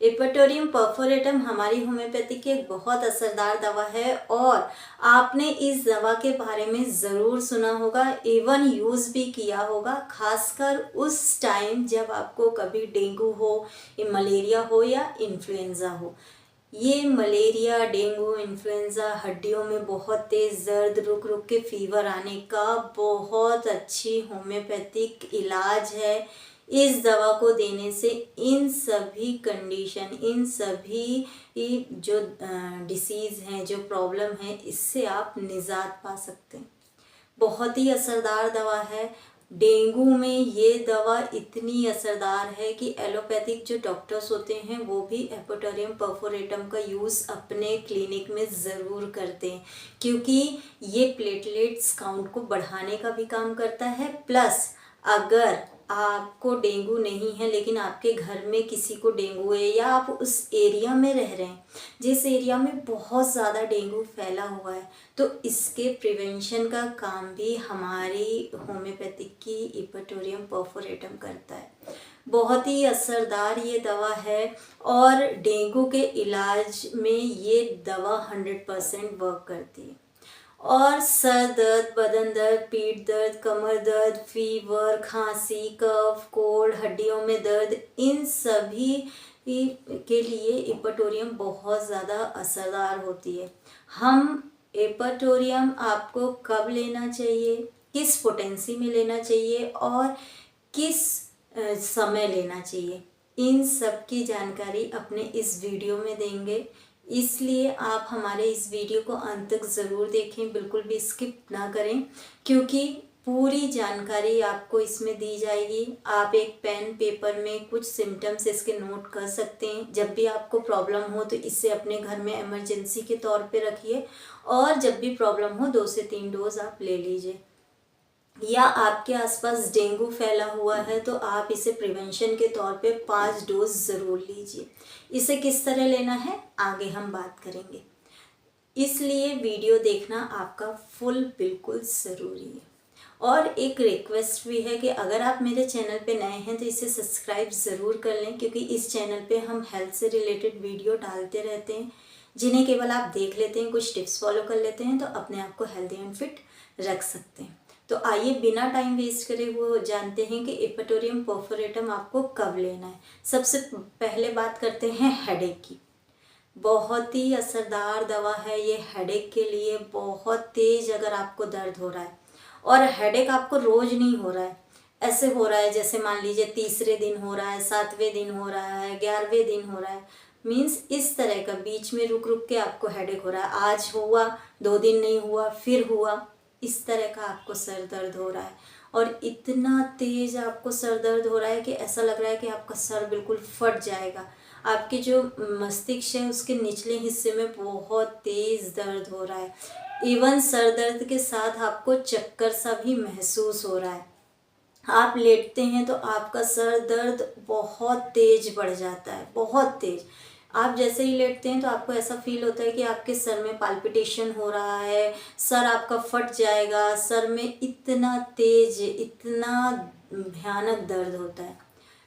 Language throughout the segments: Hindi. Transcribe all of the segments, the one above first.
एपिटोरियम परफोरेटम हमारी होम्योपैथी की एक बहुत असरदार दवा है और आपने इस दवा के बारे में ज़रूर सुना होगा, इवन यूज़ भी किया होगा, खासकर उस टाइम जब आपको कभी डेंगू हो, मलेरिया हो या इन्फ्लुएंज़ा हो। ये मलेरिया, डेंगू, इन्फ्लुएंज़ा हड्डियों में बहुत तेज़ दर्द, रुक रुक के फीवर आने का बहुत अच्छी होम्योपैथिक इलाज है। इस दवा को देने से इन सभी कंडीशन, इन सभी जो डिसीज़ हैं, जो प्रॉब्लम है, इससे आप निजात पा सकते हैं। बहुत ही असरदार दवा है। डेंगू में ये दवा इतनी असरदार है कि एलोपैथिक जो डॉक्टर्स होते हैं वो भी एपिटोरियम परफोरेटम का यूज़ अपने क्लिनिक में ज़रूर करते हैं, क्योंकि ये प्लेटलेट्स काउंट को बढ़ाने का भी काम करता है। प्लस अगर आपको डेंगू नहीं है लेकिन आपके घर में किसी को डेंगू है या आप उस एरिया में रह रहे हैं जिस एरिया में बहुत ज़्यादा डेंगू फैला हुआ है, तो इसके प्रिवेंशन का काम भी हमारी होम्योपैथिक की एपिटोरियम परफोरेटम करता है। बहुत ही असरदार ये दवा है और डेंगू के इलाज में ये दवा 100% वर्क करती है। और सर दर्द, बदन दर्द, पीठ दर्द, कमर दर्द, फीवर, खांसी, कफ, कोल्ड, हड्डियों में दर्द, इन सभी के लिए एपिटोरियम बहुत ज़्यादा असरदार होती है। हम एपिटोरियम आपको कब लेना चाहिए, किस पोटेंसी में लेना चाहिए और किस समय लेना चाहिए, इन सब की जानकारी अपने इस वीडियो में देंगे। इसलिए आप हमारे इस वीडियो को अंत तक ज़रूर देखें, बिल्कुल भी स्किप ना करें, क्योंकि पूरी जानकारी आपको इसमें दी जाएगी। आप एक पेन पेपर में कुछ सिम्टम्स इसके नोट कर सकते हैं। जब भी आपको प्रॉब्लम हो तो इसे अपने घर में इमरजेंसी के तौर पे रखिए और जब भी प्रॉब्लम हो 2 से 3 डोज आप ले लीजिए। या आपके आसपास डेंगू फैला हुआ है तो आप इसे प्रिवेंशन के तौर पे 5 डोज ज़रूर लीजिए। इसे किस तरह लेना है आगे हम बात करेंगे, इसलिए वीडियो देखना आपका फुल बिल्कुल ज़रूरी है। और एक रिक्वेस्ट भी है कि अगर आप मेरे चैनल पे नए हैं तो इसे सब्सक्राइब ज़रूर कर लें, क्योंकि इस चैनल पे हम हेल्थ से रिलेटेड वीडियो डालते रहते हैं जिन्हें केवल आप देख लेते हैं, कुछ टिप्स फॉलो कर लेते हैं तो अपने आप को हेल्दी एंड फिट रख सकते हैं। तो आइए बिना टाइम वेस्ट करे वो जानते हैं कि एपिटोरियम परफोरेटम आपको कब लेना है। सबसे पहले बात करते हैं हेडेक की। बहुत ही असरदार दवा है ये हेडेक के लिए। बहुत तेज अगर आपको दर्द हो रहा है और हेडेक आपको रोज नहीं हो रहा है, ऐसे हो रहा है जैसे मान लीजिए तीसरे दिन हो रहा है, 7वें दिन हो रहा है, 11वें दिन हो रहा है, मीन्स इस तरह का बीच में रुक रुक के आपको हेडेक हो रहा है, आज हुआ 2 दिन नहीं हुआ फिर हुआ, इस तरह का आपको सर दर्द हो रहा है और इतना तेज आपको सर दर्द हो रहा है कि ऐसा लग रहा है कि आपका सर बिल्कुल फट जाएगा। आपके जो मस्तिष्क है उसके निचले हिस्से में बहुत तेज दर्द हो रहा है। इवन सर दर्द के साथ आपको चक्कर सा भी महसूस हो रहा है। आप लेटते हैं तो आपका सर दर्द बहुत तेज बढ़ जाता है, बहुत तेज। आप जैसे ही लेटते हैं तो आपको ऐसा फील होता है कि आपके सर में पाल्पिटेशन हो रहा है, सर आपका फट जाएगा, सर में इतना तेज, इतना भयानक दर्द होता है।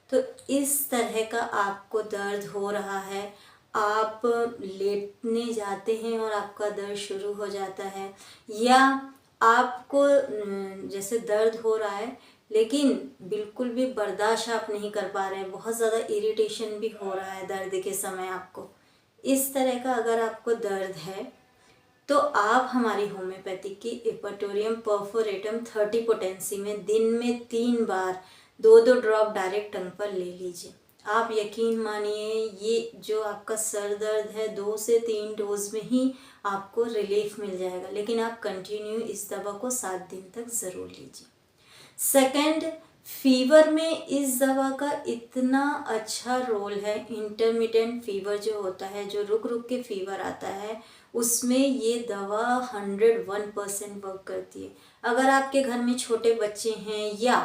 तो इस तरह का आपको दर्द हो रहा है, आप लेटने जाते हैं और आपका दर्द शुरू हो जाता है, या आपको जैसे दर्द हो रहा है लेकिन बिल्कुल भी बर्दाश्त आप नहीं कर पा रहे हैं, बहुत ज़्यादा इरिटेशन भी हो रहा है दर्द के समय आपको, इस तरह का अगर आपको दर्द है तो आप हमारी होम्योपैथिक की एपिटोरियम परफोरेटम 30 पोटेंसी में दिन में 3 बार 2-2 ड्रॉप डायरेक्ट टंग पर ले लीजिए। आप यकीन मानिए ये जो आपका सर दर्द है 2 से 3 डोज में ही आपको रिलीफ मिल जाएगा, लेकिन आप कंटिन्यू इस दवा को 7 दिन तक ज़रूर लीजिए। सेकंड, फीवर में इस दवा का इतना अच्छा रोल है। इंटरमिटेंट फीवर जो होता है, जो रुक रुक के फीवर आता है, उसमें ये दवा 101% वर्क करती है। अगर आपके घर में छोटे बच्चे हैं या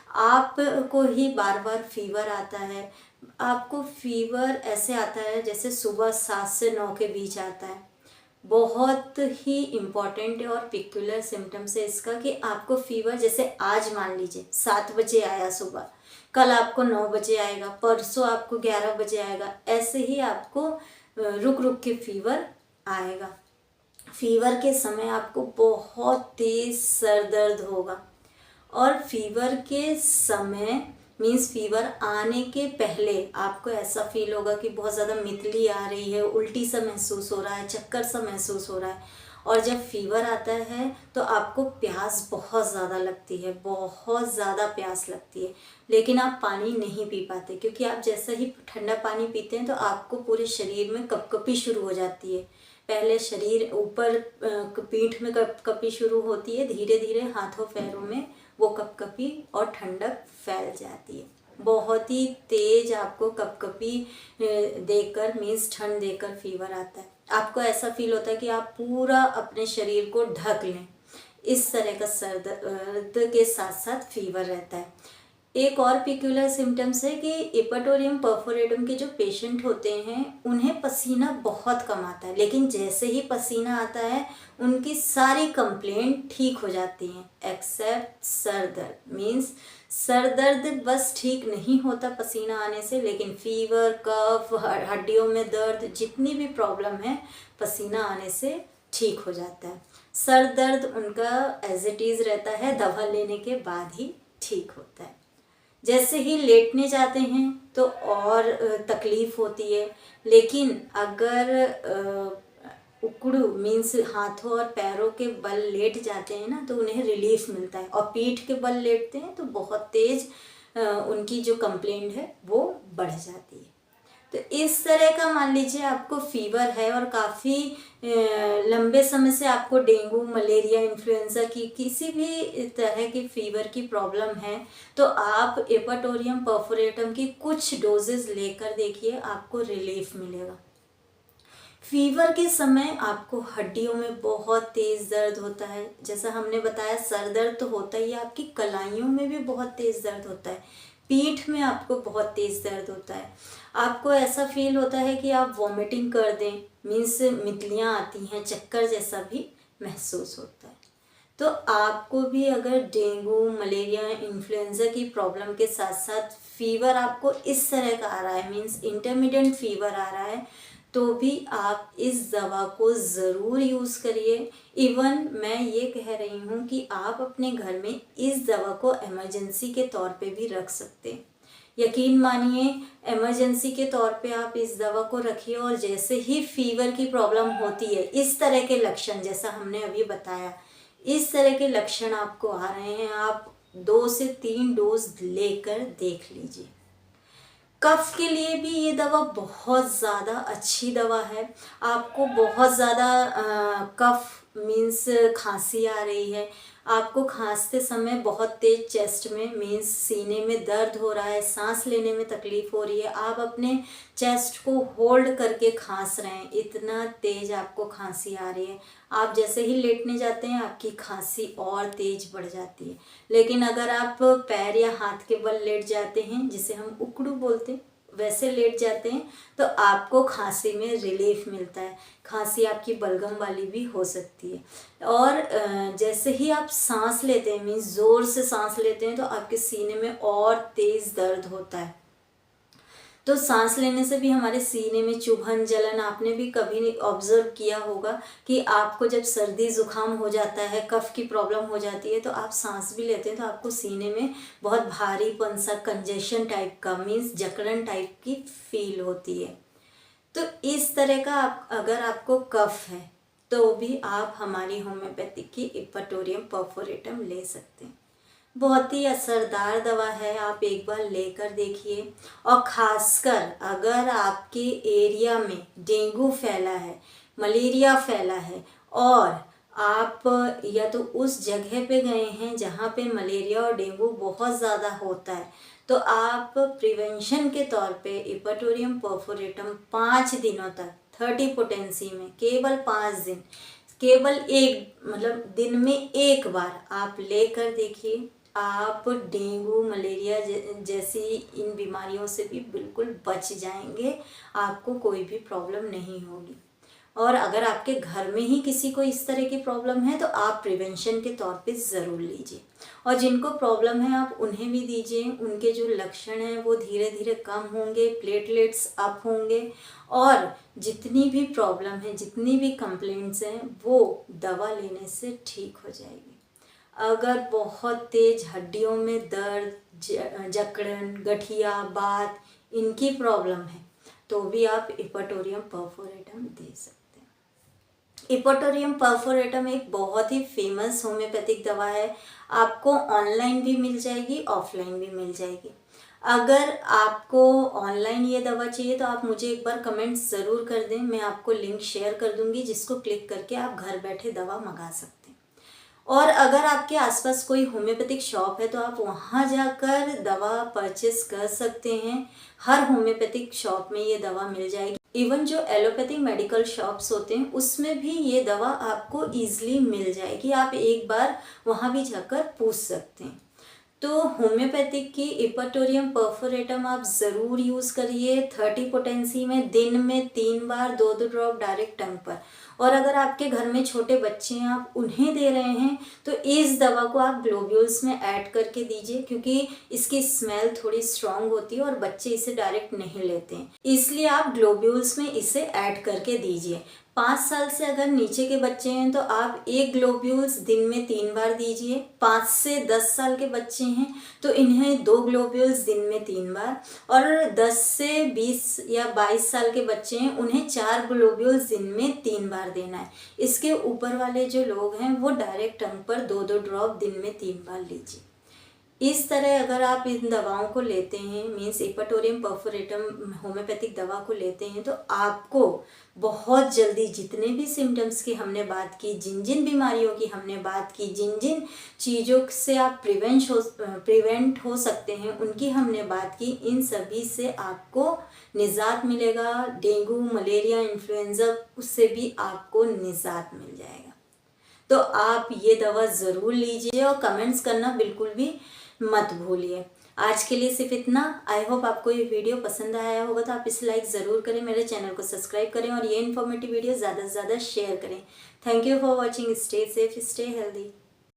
आपको ही बार बार फीवर आता है, आपको फीवर ऐसे आता है जैसे सुबह 7 से 9 के बीच आता है, बहुत ही इम्पॉर्टेंट और पिक्युलर सिम्टम्स है इसका कि आपको फीवर जैसे आज मान लीजिए 7 बजे आया सुबह, कल आपको 9 बजे आएगा, परसों आपको 11 बजे आएगा, ऐसे ही आपको रुक रुक के फीवर आएगा। फीवर के समय आपको बहुत तेज सर दर्द होगा, और फीवर के समय मीन्स फीवर आने के पहले आपको ऐसा फील होगा कि बहुत ज़्यादा मितली आ रही है, उल्टी सा महसूस हो रहा है, चक्कर सा महसूस हो रहा है। और जब फीवर आता है तो आपको प्यास बहुत ज़्यादा लगती है, बहुत ज़्यादा प्यास लगती है, लेकिन आप पानी नहीं पी पाते, क्योंकि आप जैसे ही ठंडा पानी पीते हैं तो आपको पूरे शरीर में कपकपी शुरू हो जाती है। पहले शरीर ऊपर पीठ में कपकपी शुरू होती है, धीरे धीरे हाथों पैरों में वो कपकपी और ठंडक फैल जाती है। बहुत ही तेज आपको कपकपी देकर मीन्स ठंड देकर फीवर आता है। आपको ऐसा फील होता है कि आप पूरा अपने शरीर को ढक लें। इस तरह का सर दर्द के साथ साथ फीवर रहता है। एक और पिक्यूलर सिम्टम्स है कि इपेटोरियम परफोरेटम के जो पेशेंट होते हैं उन्हें पसीना बहुत कम आता है, लेकिन जैसे ही पसीना आता है उनकी सारी कंप्लेंट ठीक हो जाती हैं एक्सेप्ट सर दर्द। मीन्स सर दर्द बस ठीक नहीं होता पसीना आने से, लेकिन फीवर, कफ, हड्डियों में दर्द, जितनी भी प्रॉब्लम है पसीना आने से ठीक हो जाता है। सर दर्द उनका एज इट इज़ रहता है, दवा लेने के बाद ही ठीक होता है। जैसे ही लेटने जाते हैं तो और तकलीफ़ होती है, लेकिन अगर उकड़ू मीन्स हाथों और पैरों के बल लेट जाते हैं ना तो उन्हें रिलीफ मिलता है, और पीठ के बल लेटते हैं तो बहुत तेज उनकी जो कंप्लेंट है वो बढ़ जाती है। तो इस तरह का मान लीजिए आपको फीवर है और काफ़ी लंबे समय से आपको डेंगू, मलेरिया, इन्फ्लुएंजा की किसी भी तरह की फीवर की प्रॉब्लम है, तो आप इपेटोरियम परफोरेटम की कुछ डोजेस लेकर देखिए, आपको रिलीफ मिलेगा। फीवर के समय आपको हड्डियों में बहुत तेज़ दर्द होता है, जैसा हमने बताया सर दर्द तो होता ही है, आपकी कलाइयों में भी बहुत तेज़ दर्द होता है, पीठ में आपको बहुत तेज़ दर्द होता है, आपको ऐसा फील होता है कि आप वॉमिटिंग कर दें, मीन्स मितलियाँ आती हैं, चक्कर जैसा भी महसूस होता है। तो आपको भी अगर डेंगू, मलेरिया, इन्फ्लुएंजा की प्रॉब्लम के साथ साथ फीवर आपको इस तरह का आ रहा है, मीन्स इंटरमीडिएट फीवर आ रहा है, तो भी आप इस दवा को ज़रूर यूज़ करिए। इवन मैं ये कह रही हूँ कि आप अपने घर में इस दवा को इमरजेंसी के तौर पे भी रख सकते हैं। यकीन मानिए, इमरजेंसी के तौर पे आप इस दवा को रखिए, और जैसे ही फीवर की प्रॉब्लम होती है, इस तरह के लक्षण जैसा हमने अभी बताया, इस तरह के लक्षण आपको आ रहे हैं, आप 2 से 3 डोज लेकर देख लीजिए। कफ के लिए भी ये दवा बहुत ज़्यादा अच्छी दवा है। आपको बहुत ज़्यादा कफ मीन्स खांसी आ रही है, आपको खांसते समय बहुत तेज चेस्ट में मीन्स सीने में दर्द हो रहा है, सांस लेने में तकलीफ़ हो रही है, आप अपने चेस्ट को होल्ड करके खांस रहे हैं, इतना तेज आपको खांसी आ रही है, आप जैसे ही लेटने जाते हैं आपकी खांसी और तेज बढ़ जाती है। लेकिन अगर आप पैर या हाथ के बल लेट जाते हैं, जिसे हम उकड़ू बोलते हैं, वैसे लेट जाते हैं, तो आपको खांसी में रिलीफ मिलता है। खांसी आपकी बलगम वाली भी हो सकती है। और जैसे ही आप सांस लेते हैं, मीन्स ज़ोर से सांस लेते हैं, तो आपके सीने में और तेज़ दर्द होता है। तो सांस लेने से भी हमारे सीने में चुभन, जलन, आपने भी कभी ऑब्जर्व किया होगा कि आपको जब सर्दी ज़ुकाम हो जाता है, कफ की प्रॉब्लम हो जाती है, तो आप सांस भी लेते हैं तो आपको सीने में बहुत भारीपन सा, कंजेशन टाइप का, मीन्स जकड़न टाइप की फील होती है। तो इस तरह का अगर आपको कफ है तो भी आप हमारी होम्योपैथिक की इपेटोरियम परफोरेटम ले सकते हैं। बहुत ही असरदार दवा है, आप एक बार लेकर देखिए। और ख़ासकर अगर आपके एरिया में डेंगू फैला है, मलेरिया फैला है, और आप या तो उस जगह पे गए हैं जहाँ पे मलेरिया और डेंगू बहुत ज़्यादा होता है, तो आप प्रिवेंशन के तौर पे इपेटोरियम परफोरेटम 5 दिनों तक 30 पोटेंसी में, केवल 5 दिन, केवल एक मतलब दिन में एक बार आप लेकर देखिए। आप डेंगू, मलेरिया जैसी इन बीमारियों से भी बिल्कुल बच जाएंगे, आपको कोई भी प्रॉब्लम नहीं होगी। और अगर आपके घर में ही किसी को इस तरह की प्रॉब्लम है तो आप प्रिवेंशन के तौर पे ज़रूर लीजिए, और जिनको प्रॉब्लम है आप उन्हें भी दीजिए। उनके जो लक्षण हैं वो धीरे धीरे कम होंगे, प्लेटलेट्स अप होंगे, और जितनी भी प्रॉब्लम है, जितनी भी कंप्लेंट्स हैं वो दवा लेने से ठीक हो जाएगी। अगर बहुत तेज हड्डियों में दर्द, जकड़न, गठिया, बात, इनकी प्रॉब्लम है तो भी आप इपटोरियम परफोरेटम दे सकते हैं। इपटोरियम परफोरेटम एक बहुत ही फेमस होम्योपैथिक दवा है। आपको ऑनलाइन भी मिल जाएगी, ऑफलाइन भी मिल जाएगी। अगर आपको ऑनलाइन ये दवा चाहिए तो आप मुझे एक बार कमेंट ज़रूर कर दें, मैं आपको लिंक शेयर कर दूंगी जिसको क्लिक करके आप घर बैठे दवा मंगा सकते हैं। और अगर आपके आसपास कोई होम्योपैथिक शॉप है तो आप वहाँ जाकर दवा परचेस कर सकते हैं। हर होम्योपैथिक शॉप में ये दवा मिल जाएगी। इवन जो एलोपैथिक मेडिकल शॉप्स होते हैं उसमें भी ये दवा आपको ईजिली मिल जाएगी। आप एक बार वहाँ भी जाकर पूछ सकते हैं। तो होम्योपैथिक की इपटोरियम परफोरेटम आप ज़रूर यूज़ करिए 30 पोटेंसी में, दिन में 3 बार 2-2 ड्रॉप डायरेक्ट टंग पर। और अगर आपके घर में छोटे बच्चे हैं, आप उन्हें दे रहे हैं तो इस दवा को आप ग्लोब्यूल्स में ऐड करके दीजिए, क्योंकि इसकी स्मेल थोड़ी स्ट्रांग होती है और बच्चे इसे डायरेक्ट नहीं लेते हैं, इसलिए आप ग्लोब्यूल्स में इसे ऐड करके दीजिए। 5 साल से अगर नीचे के बच्चे हैं तो आप 1 ग्लोब्यूल्स दिन में 3 बार दीजिए। 5 से 10 साल के बच्चे हैं तो इन्हें 2 ग्लोब्यूल्स दिन में 3 बार, और 10 से 20 या 22 साल के बच्चे हैं उन्हें 4 ग्लोब्यूल्स दिन में 3 बार देना है। इसके ऊपर वाले जो लोग हैं वो डायरेक्ट टंग पर 2-2 ड्रॉप दिन में 3 बार लीजिए। इस तरह अगर आप इन दवाओं को लेते हैं, मीन्स इपटोरियम परफोरेटम होम्योपैथिक दवा को लेते हैं, तो आपको बहुत जल्दी जितने भी सिम्टम्स की हमने बात की, जिन जिन बीमारियों की हमने बात की, जिन जिन चीज़ों से आप प्रिवेंट हो सकते हैं उनकी हमने बात की, इन सभी से आपको निजात मिलेगा। डेंगू, मलेरिया, इन्फ्लुएंजा, उससे भी आपको निजात मिल जाएगा। तो आप ये दवा ज़रूर लीजिए और कमेंट्स करना बिल्कुल भी मत भूलिए। आज के लिए सिर्फ इतना। आई होप आपको ये वीडियो पसंद आया होगा, तो आप इसे लाइक ज़रूर करें, मेरे चैनल को सब्सक्राइब करें और ये इन्फॉर्मेटिव वीडियो ज़्यादा से ज़्यादा शेयर करें। Thank you for watching. Stay safe, stay healthy.